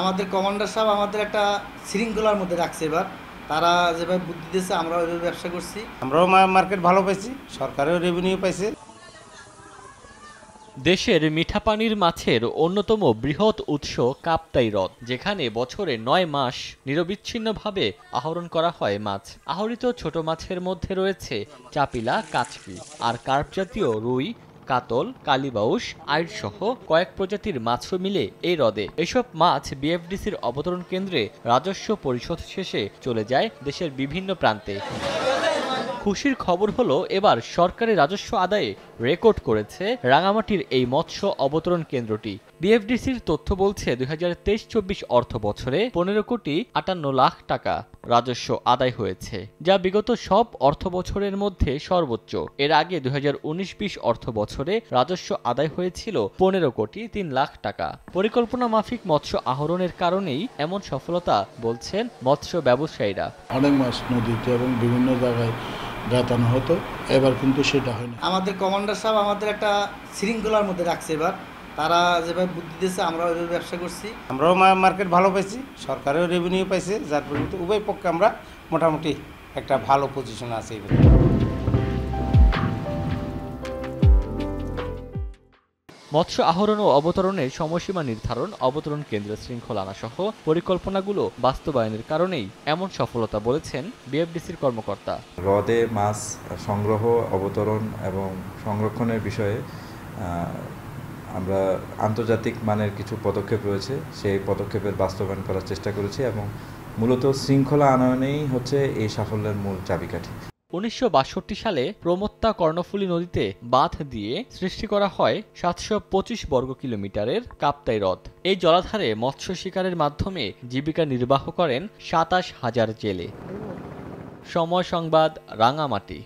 আমাদের কমান্ডার সাহেব আমাদের একটা শৃঙ্খলার মধ্যে রাখছে। এবার তারা যেভাবে বুদ্ধি দিয়েছে আমরা ওইভাবে ব্যবসা করছি। আমরাও মার্কেট ভালো পাইছি, সরকারেও রেভিনিউ পাইছে। দেশের মিঠা পানির মাছের অন্যতম বৃহৎ উৎস কাপ্তাই হ্রদ, যেখানে বছরে ৯ মাস নিরবিচ্ছিন্নভাবে আহরণ করা হয় মাছ। আহরিত ছোট মাছের মধ্যে রয়েছে চাপিলা, কাচকি আর কার্প জাতীয় রুই, কাতল, কালিবাউস, আইড় সহ কয়েক প্রজাতির মাছও মিলে এই হ্রদে। এসব মাছ বিএফডিসির অবতরণ কেন্দ্রে রাজস্ব পরিশোধ শেষে চলে যায় দেশের বিভিন্ন প্রান্তে। খুশির খবর হলো, এবার সরকারি রাজস্ব আদায়ে রেকর্ড করেছে রাঙামাটির এই মৎস্য অবতরণ কেন্দ্রটি। বিএফডিসির তথ্য বলছে ২০২৩-২৪ অর্থ বছরে ১৫,৫৮,০০,০০০ টাকা রাজস্ব আদায় হয়েছে, যা বিগত সব অর্থ বছরের মধ্যে সর্বোচ্চ। এর আগে ২০১৯-২০ অর্থ বছরে রাজস্ব আদায় হয়েছিল ১৫,৩০,০০,০০০ টাকা। পরিকল্পনা মাফিক মৎস্য আহরণের কারণেই এমন সফলতা বলছেন মৎস্য ব্যবসায়ীরা। অনেক মাছ নদীতে এবং বিভিন্ন জায়গায় গাতানো হতো, এবার কিন্তু সেটা হয় না। আমাদের কমান্ডার সাহেব আমাদের একটা শৃঙ্খলার মধ্যে রাখছে। এবার তারা যেভাবে বুদ্ধি দিয়েছে আমরা ওইভাবে ব্যবসা করছি। আমরাও মার্কেট ভালো পাইছি, সরকারেও রেভিনিউ পাইছে, যার পরিবর্তে উভয় পক্ষে আমরা মোটামুটি একটা ভালো পজিশনে আছি। মৎস্য আহরণ ও অবতরণের সময়সীমা নির্ধারণ, অবতরণ কেন্দ্রের শৃঙ্খলা আনা সহ পরিকল্পনাগুলো বাস্তবায়নের কারণেই এমন সফলতা বলেছেন বিএফডিসির কর্মকর্তা। হ্রদে মাছ সংগ্রহ, অবতরণ এবং সংরক্ষণের বিষয়ে আমরা আন্তর্জাতিক মানের কিছু পদক্ষেপ রয়েছে, সেই পদক্ষেপের বাস্তবায়ন করার চেষ্টা করেছি এবং মূলত শৃঙ্খলা আনয়নেই হচ্ছে এই সাফল্যের মূল চাবিকাঠি। ১৯৬২ সালে প্রমত্তা কর্ণফুলী নদীতে বাঁধ দিয়ে সৃষ্টি করা হয় ৭২৫ বর্গ কিলোমিটারের কাপ্তাই হ্রদ। এই জলাধারে মৎস্য শিকারের মাধ্যমে জীবিকা নির্বাহ করেন ২৭,০০০ জেলে। সময় সংবাদ, রাঙামাটি।